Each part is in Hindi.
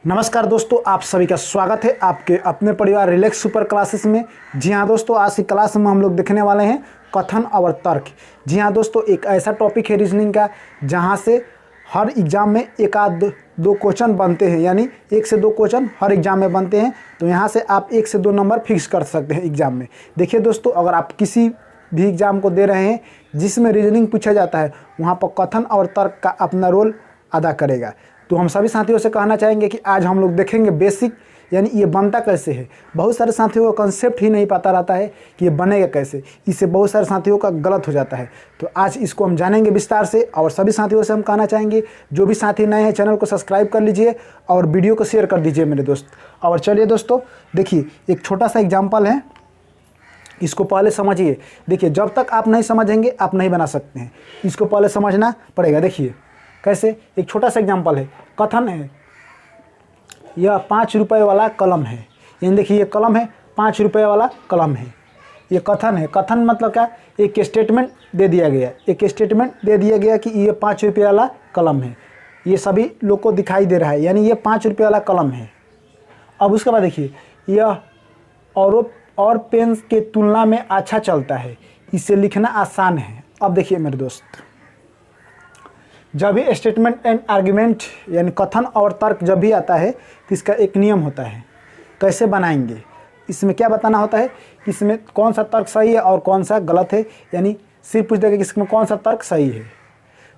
नमस्कार दोस्तों, आप सभी का स्वागत है आपके अपने परिवार रिलैक्स सुपर क्लासेस में। जी हाँ दोस्तों, आज की क्लास में हम लोग देखने वाले हैं कथन और तर्क। जी हाँ दोस्तों, एक ऐसा टॉपिक है रीजनिंग का जहाँ से हर एग्ज़ाम में एक आध दो क्वेश्चन बनते हैं, यानी 1 से 2 क्वेश्चन हर एग्ज़ाम में बनते हैं। तो यहाँ से आप 1 से 2 नंबर फिक्स कर सकते हैं एग्ज़ाम में। देखिए दोस्तों, अगर आप किसी भी एग्ज़ाम को दे रहे हैं जिसमें रीजनिंग पूछा जाता है, वहाँ पर कथन और तर्क का अपना रोल अदा करेगा। तो हम सभी साथियों से कहना चाहेंगे कि आज हम लोग देखेंगे बेसिक, यानी ये बनता कैसे है। बहुत सारे साथियों को कंसेप्ट ही नहीं पता रहता है कि ये बनेगा कैसे, इससे बहुत सारे साथियों का गलत हो जाता है। तो आज इसको हम जानेंगे विस्तार से। और सभी साथियों से हम कहना चाहेंगे, जो भी साथी नए हैं चैनल को सब्सक्राइब कर लीजिए और वीडियो को शेयर कर दीजिए मेरे दोस्त। और चलिए दोस्तों, देखिए एक छोटा सा एग्जाम्पल है, इसको पहले समझिए। देखिए, जब तक आप नहीं समझेंगे आप नहीं बना सकते हैं, इसको पहले समझना पड़ेगा। देखिए कैसे, एक छोटा सा एग्जांपल है। कथन है, यह 5 रुपये वाला कलम है। यानी देखिए, ये कलम है, 5 रुपये वाला कलम है, ये कथन है। कथन मतलब क्या, एक स्टेटमेंट दे दिया गया, एक स्टेटमेंट दे दिया गया कि ये 5 रुपये वाला कलम है। ये सभी लोग को दिखाई दे रहा है, यानी ये 5 रुपये वाला कलम है। अब उसके बाद देखिए, यह और पेन के तुलना में अच्छा चलता है, इसे लिखना आसान है। अब देखिए मेरे दोस्त, जब भी स्टेटमेंट एंड आर्ग्यूमेंट यानी कथन और तर्क जब भी आता है तो इसका एक नियम होता है, कैसे बनाएंगे। इसमें क्या बताना होता है कि इसमें कौन सा तर्क सही है और कौन सा गलत है। यानी सिर्फ पूछ देगा कि इसमें कौन सा तर्क सही है,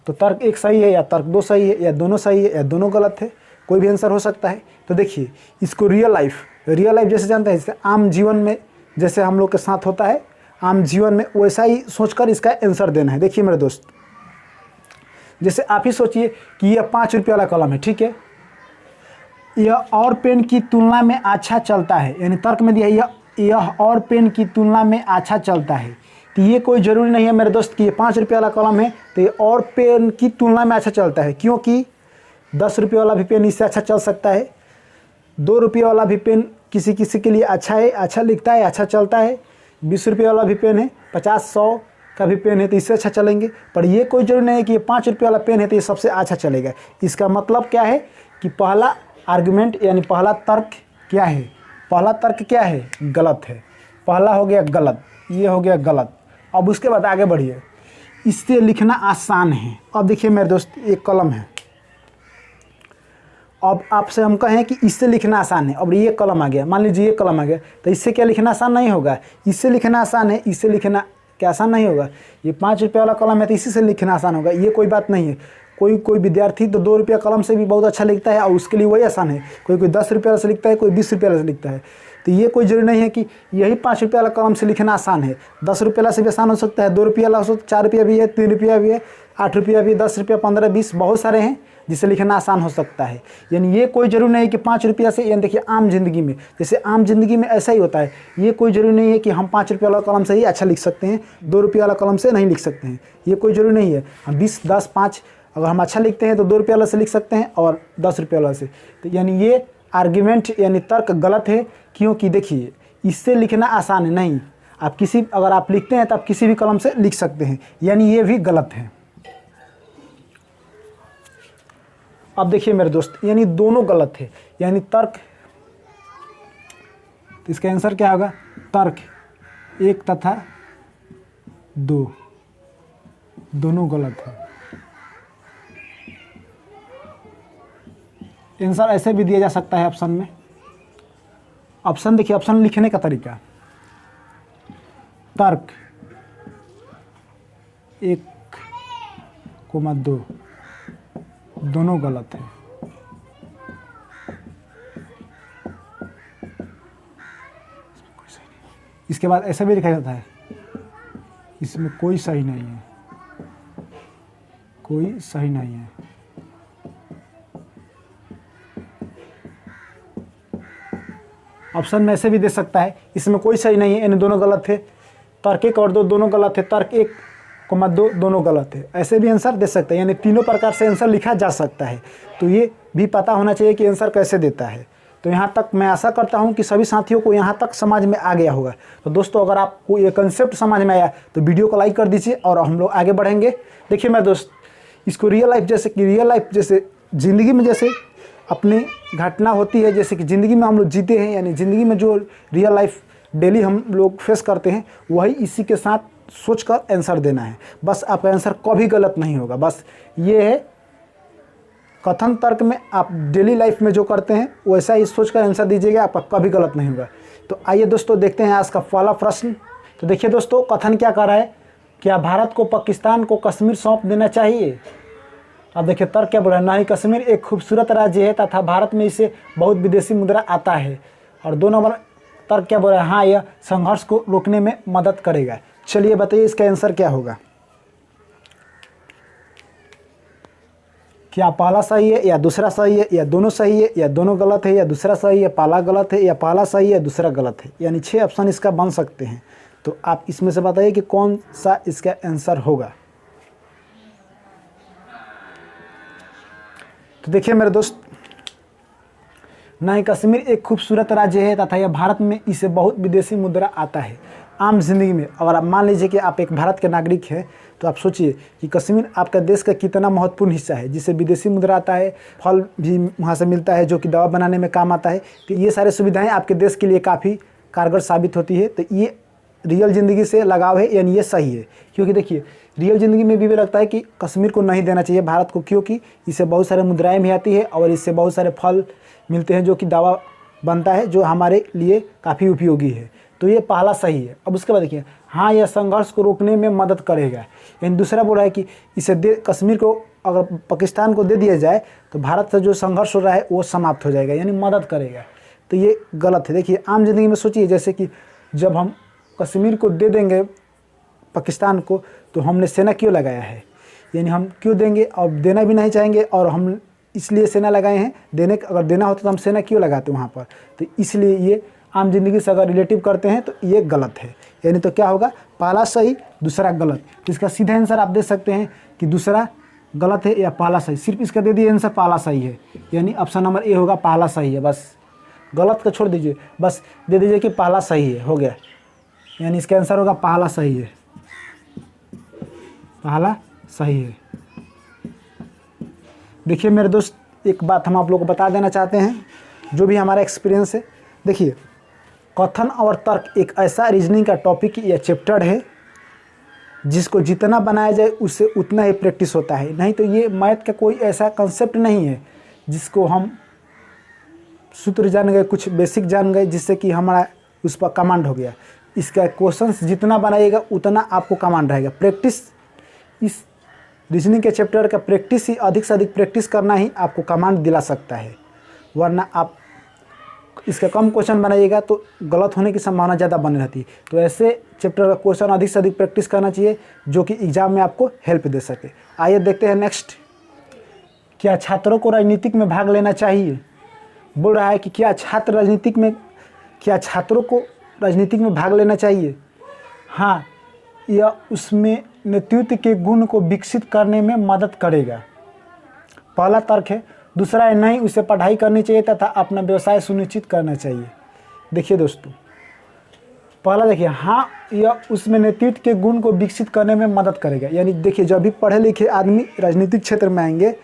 तो तर्क एक सही है या तर्क 2 सही है या दोनों सही है या दोनों गलत है, कोई भी आंसर हो सकता है। तो देखिए, इसको रियल लाइफ जैसे जानते हैं, जैसे आम जीवन में जैसे हम लोग के साथ होता है, आम जीवन में वैसा ही सोचकर इसका आंसर देना है। देखिए मेरे दोस्त, जैसे आप ही सोचिए कि यह 5 रुपये वाला कलम है, ठीक है। यह और पेन की तुलना में अच्छा चलता है, यानी तर्क में दिया है यह और पेन की तुलना में अच्छा चलता है। तो ये कोई ज़रूरी नहीं है मेरे दोस्त कि ये 5 रुपये वाला कलम है तो ये और पेन की तुलना में अच्छा चलता है, क्योंकि 10 रुपये वाला भी पेन इससे अच्छा चल सकता है। 2 रुपये वाला भी पेन किसी किसी के लिए अच्छा है, अच्छा लिखता है, अच्छा चलता है। 20 रुपये वाला भी पेन है, 50-100 का भी पेन है तो इससे अच्छा चलेंगे। पर ये कोई जरूरी नहीं है कि ये 5 रुपये वाला पेन है तो ये सबसे अच्छा चलेगा। इसका मतलब क्या है कि पहला आर्गुमेंट यानी पहला तर्क क्या है, पहला तर्क क्या है, गलत है। पहला हो गया गलत, ये हो गया गलत। अब उसके बाद आगे बढ़िए, इससे लिखना आसान है। अब देखिए मेरे दोस्त, एक कलम है, अब आपसे हम कहें कि इससे लिखना आसान है। अब ये कलम आ गया, मान लीजिए ये कलम आ गया, तो इससे क्या लिखना आसान नहीं होगा। इससे लिखना आसान है, इससे लिखना क्या आसान नहीं होगा। ये 5 रुपये वाला कलम है तो इसी से लिखना आसान होगा, ये कोई बात नहीं है। कोई विद्यार्थी तो 2 रुपये कलम से भी बहुत अच्छा लिखता है और उसके लिए वही आसान है। कोई 10 रुपये वाला से लिखता है, कोई 20 रुपये वाला से लिखता है। तो ये कोई जरूरी नहीं है कि यही 5 रुपये वाला कलम से लिखना आसान है। 10 रुपये वाला से भी आसान हो सकता है, 2 रुपये वाला हो सकता है, 4 रुपया भी है, 3 रुपया भी है, 8 रुपया भी, 10 रुपया, 15, 20, बहुत सारे हैं जिसे लिखना आसान हो सकता है। यानी ये कोई जरूरी नहीं है कि 5 रुपया से, यानी देखिए आम जिंदगी में, जैसे आम जिंदगी में ऐसा ही होता है। ये कोई जरूरी नहीं है कि हम 5 रुपये वाला कलम से ही अच्छा लिख सकते हैं, 2 रुपये वाला कलम से नहीं लिख सकते हैं। ये कोई जरूरी नहीं है। हम 20, 10, 5 अगर हम अच्छा लिखते हैं तो 2 रुपये वाला से लिख सकते हैं और 10 रुपये वाला से। तो यानी ये आर्ग्यूमेंट यानी तर्क गलत है, क्योंकि देखिए इससे लिखना आसान है नहीं। आप अगर आप लिखते हैं तो आप किसी भी कलम से लिख सकते हैं, यानी ये भी गलत है। अब देखिए मेरे दोस्त, यानी दोनों गलत है, यानी तर्क, तो इसका आंसर क्या होगा, तर्क 1 तथा 2 दोनों गलत है। आंसर ऐसे भी दिया जा सकता है ऑप्शन में। ऑप्शन देखिए, ऑप्शन लिखने का तरीका, तर्क 1,2 दोनों गलत है। इसके बाद ऐसा भी लिखा जाता है, इसमें कोई सही नहीं है, कोई सही नहीं है। ऑप्शन में ऐसे भी दे सकता है, इसमें कोई सही नहीं है, यानी दोनों गलत है। तर्क 1 और 2 दोनों गलत है, तर्क 1,2 दोनों गलत है। ऐसे भी आंसर दे सकते हैं, यानी तीनों प्रकार से आंसर लिखा जा सकता है। तो ये भी पता होना चाहिए कि आंसर कैसे देता है। तो यहाँ तक मैं आशा करता हूँ कि सभी साथियों को यहाँ तक समझ में आ गया होगा। तो दोस्तों, अगर आपको ये कंसेप्ट समझ में आया तो वीडियो को लाइक कर दीजिए और हम लोग आगे बढ़ेंगे। देखिए मेरे दोस्त, इसको रियल लाइफ जैसे ज़िंदगी में जैसे अपनी घटना होती है, जैसे कि ज़िंदगी में हम लोग जीते हैं, यानी ज़िंदगी में जो रियल लाइफ डेली हम लोग फेस करते हैं, वही इसी के साथ सोचकर आंसर देना है। बस आपका आंसर कभी गलत नहीं होगा। बस ये है कथन तर्क में आप डेली लाइफ में जो करते हैं वैसा ही सोचकर आंसर दीजिएगा, आपका कभी गलत नहीं होगा। तो आइए दोस्तों देखते हैं आज का पहला प्रश्न। तो देखिए दोस्तों, कथन क्या कर रहा है, क्या भारत को पाकिस्तान को कश्मीर सौंप देना चाहिए? अब देखिए तर्क क्या बोल रहा है, नहीं, कश्मीर एक खूबसूरत राज्य है तथा भारत में इसे बहुत विदेशी मुद्रा आता है। और 2 नंबर तर्क क्या बोल रहा है, हाँ, यह संघर्ष को रोकने में मदद करेगा। चलिए बताइए इसका आंसर क्या होगा। क्या पहला सही है या दूसरा सही है, या दोनों सही है या दोनों गलत है, या दूसरा सही है पहला गलत है, या पहला सही है दूसरा गलत है? यानी 6 ऑप्शन इसका बन सकते हैं। तो आप इसमें से बताइए कि कौन सा इसका आंसर होगा। तो देखिए मेरे दोस्त, नहीं, कश्मीर एक खूबसूरत राज्य है तथा यह भारत में इसे बहुत विदेशी मुद्रा आता है। आम जिंदगी में अगर आप मान लीजिए कि आप एक भारत के नागरिक हैं, तो आप सोचिए कि कश्मीर आपका देश का कितना महत्वपूर्ण हिस्सा है, जिससे विदेशी मुद्रा आता है, फल भी वहाँ से मिलता है जो कि दवा बनाने में काम आता है। तो ये सारे सुविधाएं आपके देश के लिए काफ़ी कारगर साबित होती है। तो ये रियल ज़िंदगी से लगाव है, यानी ये सही है। क्योंकि देखिए रियल ज़िंदगी में भी लगता है कि कश्मीर को नहीं देना चाहिए भारत को, क्योंकि इससे बहुत सारे मुद्राएं भी आती है और इससे बहुत सारे फल मिलते हैं जो कि दवा बनता है, जो हमारे लिए काफ़ी उपयोगी है। तो ये पहला सही है। अब उसके बाद देखिए, हाँ, यह संघर्ष को रोकने में मदद करेगा। यानी दूसरा बोल रहा है कि इसे कश्मीर को अगर पाकिस्तान को दे दिया जाए तो भारत से जो संघर्ष हो रहा है वो समाप्त हो जाएगा, यानी मदद करेगा। तो ये गलत है। देखिए आम जिंदगी में सोचिए, जैसे कि जब हम कश्मीर को दे देंगे पाकिस्तान को, तो हमने सेना क्यों लगाया है, यानी हम क्यों देंगे, और देना भी नहीं चाहेंगे, और हम इसलिए सेना लगाए हैं। अगर देना होता तो हम सेना क्यों लगाते वहाँ पर। तो इसलिए ये आम जिंदगी से अगर रिलेटिव करते हैं तो ये गलत है। यानी तो क्या होगा, पहला सही दूसरा गलत। तो इसका सीधा आंसर आप दे सकते हैं कि दूसरा गलत है या पहला सही। सिर्फ इसका दे दिए आंसर पहला सही है, यानी ऑप्शन नंबर ए होगा, पहला सही है। बस गलत का छोड़ दीजिए, बस दे दीजिए कि पहला सही है, हो गया। यानी इसका आंसर होगा पहला सही है, पहला सही है। देखिए मेरे दोस्त, एक बात हम आप लोगों को बता देना चाहते हैं, जो भी हमारा एक्सपीरियंस है। देखिए कथन और तर्क एक ऐसा रीजनिंग का टॉपिक या चैप्टर है जिसको जितना बनाया जाए उससे उतना ही प्रैक्टिस होता है। नहीं तो ये मैथ का कोई ऐसा कंसेप्ट नहीं है जिसको हम सूत्र जान गए, कुछ बेसिक जान गए, जिससे कि हमारा उस पर कमांड हो गया। इसका क्वेश्चंस जितना बनाइएगा उतना आपको कमांड रहेगा। प्रैक्टिस, इस रीजनिंग के चैप्टर का प्रैक्टिस ही, अधिक से अधिक प्रैक्टिस करना ही आपको कमांड दिला सकता है। वरना आप इसका कम क्वेश्चन बनाइएगा तो गलत होने की संभावना ज़्यादा बनी रहती है। तो ऐसे चैप्टर का क्वेश्चन अधिक से अधिक प्रैक्टिस करना चाहिए, जो कि एग्जाम में आपको हेल्प दे सके। आइए देखते हैं नेक्स्ट। क्या छात्रों को राजनीतिक में भाग लेना चाहिए? बोल रहा है कि क्या छात्रों को राजनीतिक में भाग लेना चाहिए? हाँ, यह उसमें नेतृत्व के गुण को विकसित करने में मदद करेगा, पहला तर्क है। दूसरा है नहीं, उसे पढ़ाई करनी चाहिए तथा अपना व्यवसाय सुनिश्चित करना चाहिए। देखिए दोस्तों, पहला देखिए, हाँ, यह उसमें नेतृत्व के गुण को विकसित करने में मदद करेगा। यानी देखिए, जब भी पढ़े लिखे आदमी राजनीतिक क्षेत्र में आएंगे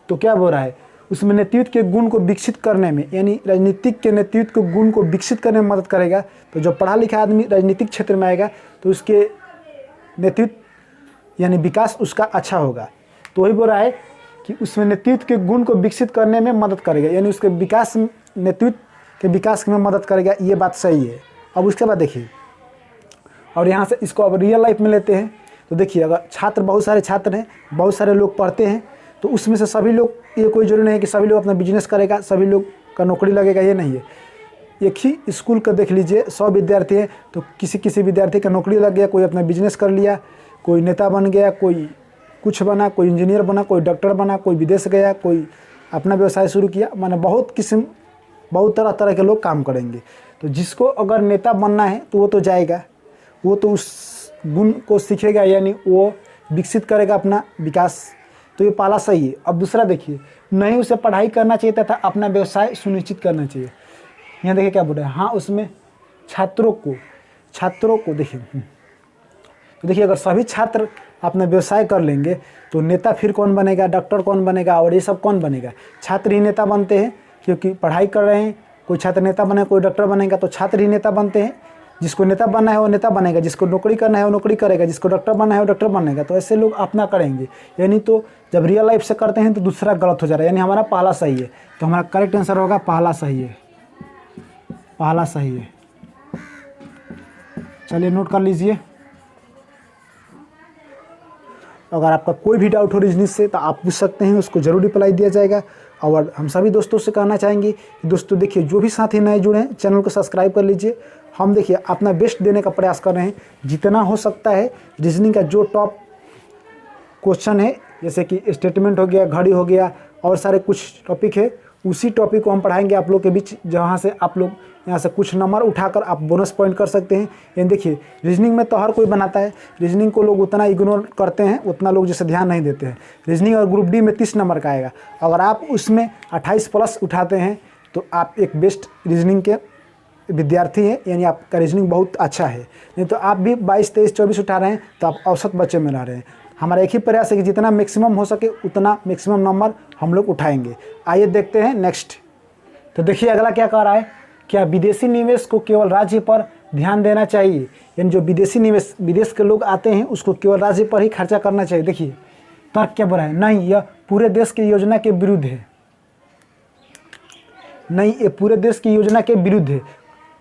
तो क्या बोल रहा है, उसमें नेतृत्व के गुण को विकसित करने में, यानी राजनीतिक के नेतृत्व के गुण को विकसित करने में मदद करेगा। तो जब पढ़ा लिखा आदमी राजनीतिक क्षेत्र में आएगा तो उसके नेतृत्व यानी विकास उसका अच्छा होगा। तो वही बोल रहा है कि उसमें नेतृत्व के गुण को विकसित करने में मदद करेगा, यानी उसके विकास, नेतृत्व के विकास में मदद करेगा। ये बात सही है। अब उसके बाद देखिए, और यहाँ से इसको अब रियल लाइफ में लेते हैं। तो देखिए, अगर छात्र, बहुत सारे छात्र हैं, बहुत सारे लोग पढ़ते हैं, तो उसमें से सभी लोग, ये कोई जरूरी नहीं है कि सभी लोग अपना बिजनेस करेगा, सभी लोग का नौकरी लगेगा, ये नहीं है। एक ही स्कूल का देख लीजिए, 100 विद्यार्थी हैं तो किसी विद्यार्थी का नौकरी लग गया, कोई अपना बिजनेस कर लिया, कोई नेता बन गया, कोई कुछ बना, कोई इंजीनियर बना, कोई डॉक्टर बना, कोई विदेश गया, कोई अपना व्यवसाय शुरू किया। माने बहुत तरह तरह के लोग काम करेंगे। तो जिसको अगर नेता बनना है तो वो तो जाएगा, वो तो उस गुण को सीखेगा, यानी वो विकसित करेगा अपना विकास। तो ये पहला सही है। अब दूसरा देखिए, नहीं, उसे पढ़ाई करना चाहिए तथा अपना व्यवसाय सुनिश्चित करना चाहिए। यहाँ देखिए क्या बोल रहे हैं, हाँ, उसमें छात्रों को देखिए, तो देखिए, अगर सभी छात्र अपना व्यवसाय कर लेंगे तो नेता फिर कौन बनेगा, डॉक्टर कौन बनेगा और ये सब कौन बनेगा? छात्र ही नेता बनते हैं, क्योंकि पढ़ाई कर रहे हैं। कोई छात्र नेता बने, कोई डॉक्टर बनेगा तो छात्र ही नेता बनते हैं। जिसको नेता बनना है वो नेता बनेगा, जिसको नौकरी करना है वो नौकरी करेगा, जिसको डॉक्टर बनना है वो डॉक्टर बनेगा। तो ऐसे लोग अपना करेंगे। यानी तो जब रियल लाइफ से करते हैं तो दूसरा गलत हो जा रहा है। यानी हमारा पहला सही है, तो हमारा करेक्ट आंसर होगा पहला सही है, पहला सही है। चलिए नोट कर लीजिए। अगर आपका कोई भी डाउट हो रीजनिंग से तो आप पूछ सकते हैं, उसको जरूर रिप्लाई दिया जाएगा। और हम सभी दोस्तों से कहना चाहेंगे कि दोस्तों देखिए, जो भी साथी नए जुड़े हैं चैनल को सब्सक्राइब कर लीजिए। हम देखिए अपना बेस्ट देने का प्रयास कर रहे हैं, जितना हो सकता है। रीजनिंग का जो टॉप क्वेश्चन है, जैसे कि स्टेटमेंट हो गया, घड़ी हो गया और सारे कुछ टॉपिक है, उसी टॉपिक को हम पढ़ाएंगे आप लोग के बीच, जहाँ से आप लोग यहाँ से कुछ नंबर उठाकर आप बोनस पॉइंट कर सकते हैं। यानी देखिए, रीजनिंग में तो हर कोई बनाता है, रीजनिंग को लोग उतना इग्नोर करते हैं, उतना लोग जैसे ध्यान नहीं देते हैं। रीजनिंग और ग्रुप डी में 30 नंबर का आएगा, अगर आप उसमें 28 प्लस उठाते हैं तो आप एक बेस्ट रीजनिंग के विद्यार्थी हैं, यानी आपका रीजनिंग बहुत अच्छा है। नहीं तो आप भी 22, 23, 24 उठा रहे हैं तो आप औसत बच्चे में रह रहे हैं। हमारा एक ही प्रयास है कि जितना मैक्सिमम हो सके उतना मैक्सिमम नंबर हम लोग उठाएंगे। आइए देखते हैं नेक्स्ट। तो देखिए अगला क्या कह रहा है, क्या विदेशी निवेश को केवल राज्य पर ध्यान देना चाहिए? यानी जो विदेशी निवेश, विदेश के लोग आते हैं उसको केवल राज्य पर ही खर्चा करना चाहिए। देखिए तर्क क्या बोला है, नहीं यह पूरे देश की योजना के विरुद्ध है। नहीं, ये पूरे देश की योजना के विरुद्ध है।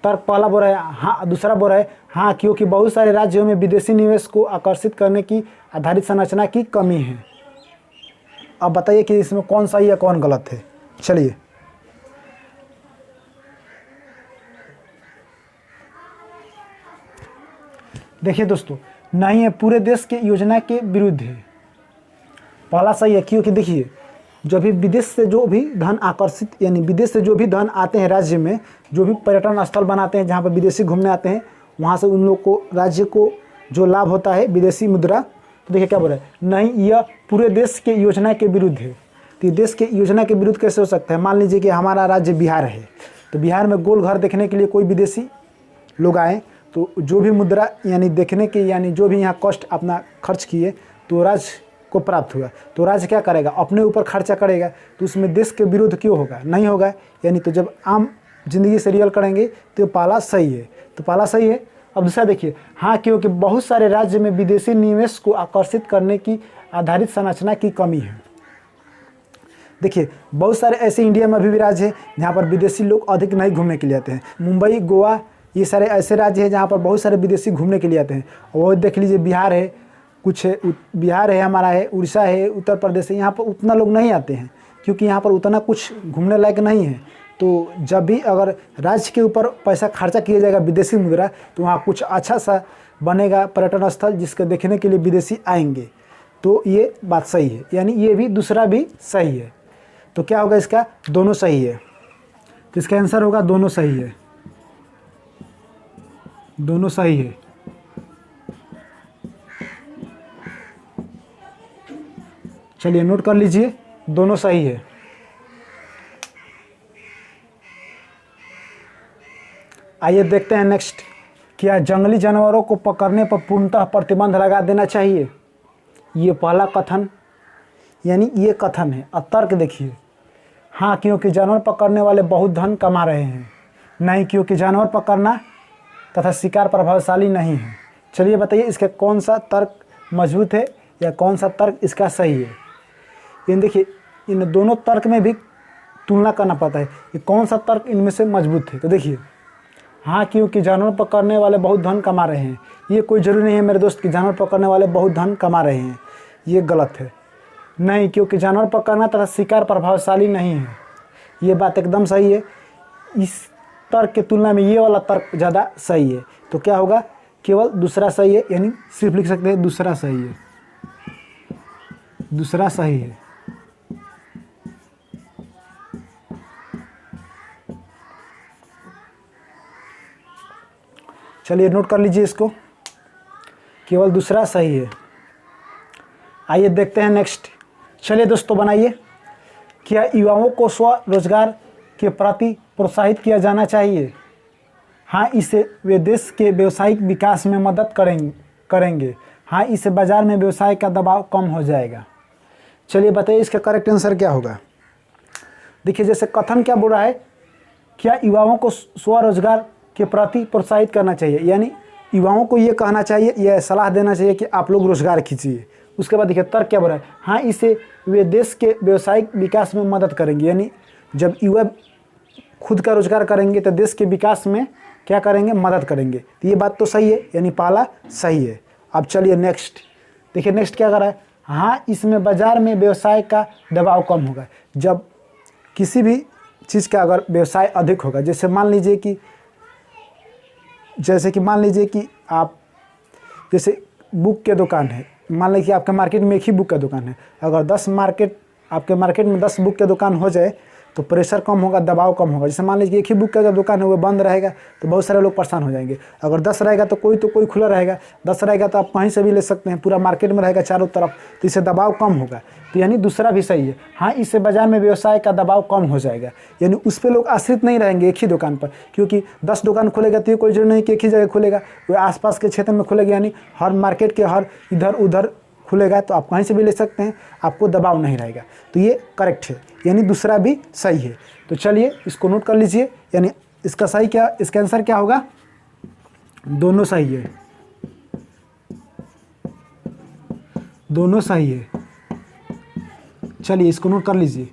तर्क पहला बोल रहा है हाँ, दूसरा बोल रहा है हाँ, क्योंकि बहुत सारे राज्यों में विदेशी निवेश को आकर्षित करने की आधारित संरचना की कमी है। अब बताइए कि इसमें कौन सही या कौन गलत है। चलिए देखिए दोस्तों, नहीं, ये पूरे देश के योजना के विरुद्ध है। पहला सही है, क्योंकि देखिए जो भी विदेश से जो भी धन आकर्षित, यानी विदेश से जो भी धन आते हैं राज्य में, जो भी पर्यटन स्थल बनाते हैं जहाँ पर विदेशी घूमने आते हैं, वहाँ से उन लोग को, राज्य को जो लाभ होता है विदेशी मुद्रा। तो देखिए क्या बोल रहा है, नहीं यह पूरे देश के योजना के विरुद्ध है। तो देश के योजना के विरुद्ध कैसे हो सकता है? मान लीजिए कि हमारा राज्य बिहार है, तो बिहार में गोल घर देखने के लिए कोई विदेशी लोग आए, तो जो भी मुद्रा यानी देखने के, यानी जो भी यहाँ कॉस्ट अपना खर्च किए तो राज्य को प्राप्त हुआ, तो राज्य क्या करेगा? अपने ऊपर खर्चा करेगा। तो उसमें देश के विरुद्ध क्यों होगा? नहीं होगा। यानी तो जब आम जिंदगी से रियल करेंगे तो पहला सही है, तो पहला सही है। अब दूसरा देखिए, हाँ, क्योंकि बहुत सारे राज्य में विदेशी निवेश को आकर्षित करने की आधारित संरचना की कमी है। देखिए बहुत सारे ऐसे इंडिया में अभी भी राज्य हैं जहाँ पर विदेशी लोग अधिक नहीं घूमने के लिए आते हैं। मुंबई, गोवा, ये सारे ऐसे राज्य हैं जहाँ पर बहुत सारे विदेशी घूमने के लिए आते हैं। और देख लीजिए बिहार है, कुछ है, बिहार है, हमारा है, उड़ीसा है, उत्तर प्रदेश है, यहाँ पर उतना लोग नहीं आते हैं क्योंकि यहाँ पर उतना कुछ घूमने लायक नहीं है। तो जब भी अगर राज्य के ऊपर पैसा खर्चा किया जाएगा विदेशी मुद्रा, तो वहाँ कुछ अच्छा सा बनेगा पर्यटन स्थल, जिसके देखने के लिए विदेशी आएंगे। तो ये बात सही है, यानी ये भी दूसरा भी सही है। तो क्या होगा इसका? दोनों सही है। तो इसका आंसर होगा दोनों सही है, दोनों सही है। चलिए नोट कर लीजिए, दोनों सही है। आइए देखते हैं नेक्स्ट। क्या जंगली जानवरों को पकड़ने पर पूर्णतः प्रतिबंध लगा देना चाहिए? ये पहला कथन, यानी ये कथन है। अब तर्क देखिए, हाँ, क्योंकि जानवर पकड़ने वाले बहुत धन कमा रहे हैं। नहीं, क्योंकि जानवर पकड़ना तथा शिकार प्रभावशाली नहीं है। चलिए बताइए इसका कौन सा तर्क मजबूत है या कौन सा तर्क इसका सही है। इन देखिए, इन दोनों तर्क में भी तुलना करना पड़ता है कि कौन सा तर्क इनमें से मजबूत है। तो देखिए, हाँ, क्योंकि जानवर पकड़ने वाले बहुत धन कमा रहे हैं, ये कोई ज़रूरी नहीं है मेरे दोस्त कि जानवर पकड़ने वाले बहुत धन कमा रहे हैं, ये गलत है। नहीं, क्योंकि जानवर पकड़ना तथा शिकार प्रभावशाली नहीं है, ये बात एकदम सही है। इस तर्क की तुलना में ये वाला तर्क ज़्यादा सही है। तो क्या होगा? केवल दूसरा सही है, यानी सिर्फ लिख सकते हैं दूसरा सही है, दूसरा सही है। चलिए नोट कर लीजिए इसको, केवल दूसरा सही है। आइए देखते हैं नेक्स्ट। चलिए दोस्तों बनाइए, क्या युवाओं को स्वरोजगार के प्रति प्रोत्साहित किया जाना चाहिए? हाँ, इससे वे देश के व्यावसायिक विकास में मदद करेंगे। हाँ, इससे बाजार में व्यवसाय का दबाव कम हो जाएगा। चलिए बताइए इसका करेक्ट आंसर क्या होगा। देखिए जैसे कथन क्या बोल रहा है, क्या युवाओं को स्वरोजगार के प्रति प्रोत्साहित करना चाहिए, यानी युवाओं को ये कहना चाहिए, यह सलाह देना चाहिए कि आप लोग रोजगार कीजिए। उसके बाद देखिए तर्क क्या बोल रहा है, हाँ इससे वे देश के व्यावसायिक विकास में मदद करेंगे, यानी जब युवा खुद का रोजगार करेंगे तो देश के विकास में क्या करेंगे, मदद करेंगे। तो ये बात तो सही है, यानी पहला सही है। अब चलिए नेक्स्ट देखिए, नेक्स्ट क्या कर रहा है, हाँ इसमें बाजार में व्यवसाय का दबाव कम होगा। जब किसी भी चीज़ का अगर व्यवसाय अधिक होगा, जैसे मान लीजिए कि आप जैसे बुक के दुकान है, मान लीजिए कि आपके मार्केट में एक ही बुक का दुकान है, अगर आपके मार्केट में 10 बुक का दुकान हो जाए तो प्रेशर कम होगा, दबाव कम होगा। जैसे मान लीजिए एक ही बुक का जब दुकान है वो बंद रहेगा तो बहुत सारे लोग परेशान हो जाएंगे। अगर 10 रहेगा तो कोई खुला रहेगा, 10 रहेगा तो आप कहीं से भी ले सकते हैं, पूरा मार्केट में रहेगा चारों तरफ, तो इससे दबाव कम होगा। तो यानी दूसरा भी सही है, हाँ इससे बाजार में व्यवसाय का दबाव कम हो जाएगा, यानी उस पर लोग आश्रित नहीं रहेंगे एक ही दुकान पर, क्योंकि 10 दुकान खुलेगा तो ये कोई जरूरी नहीं कि एक ही जगह खुलेगा, वो आसपास के क्षेत्र में खुलेगा, यानी हर मार्केट के हर इधर उधर खुलेगा, तो आप कहीं से भी ले सकते हैं, आपको दबाव नहीं रहेगा। तो ये करेक्ट है, यानी दूसरा भी सही है। तो चलिए इसको नोट कर लीजिए, यानी इसका सही क्या, इसका आंसर क्या होगा, दोनों सही है, दोनों सही है। चलिए इसको नोट कर लीजिए।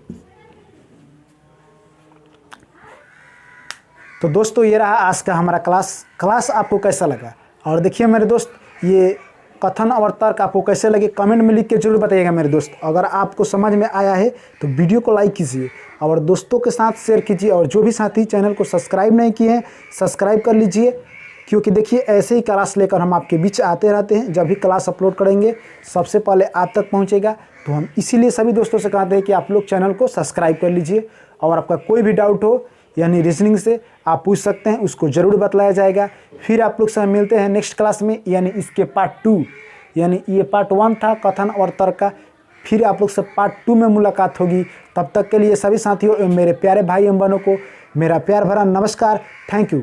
तो दोस्तों ये रहा आज का हमारा क्लास आपको कैसा लगा, और देखिए मेरे दोस्त ये कथन और तर्क आपको कैसे लगे कमेंट में लिख के जरूर बताइएगा मेरे दोस्त। अगर आपको समझ में आया है तो वीडियो को लाइक कीजिए और दोस्तों के साथ शेयर कीजिए, और जो भी साथी चैनल को सब्सक्राइब नहीं किए हैं सब्सक्राइब कर लीजिए, क्योंकि देखिए ऐसे ही क्लास लेकर हम आपके बीच आते रहते हैं। जब भी क्लास अपलोड करेंगे सबसे पहले आप तक पहुंचेगा, तो हम इसीलिए सभी दोस्तों से कहते हैं कि आप लोग चैनल को सब्सक्राइब कर लीजिए। और आपका कोई भी डाउट हो यानी रीजनिंग से आप पूछ सकते हैं, उसको ज़रूर बतलाया जाएगा। फिर आप लोग से मिलते हैं नेक्स्ट क्लास में, यानी इसके पार्ट 2, यानी ये पार्ट 1 था कथन और तर्क का, फिर आप लोग से पार्ट 2 में मुलाकात होगी। तब तक के लिए सभी साथियों, मेरे प्यारे भाई एवं बहनों को मेरा प्यार भरा नमस्कार। Thank you.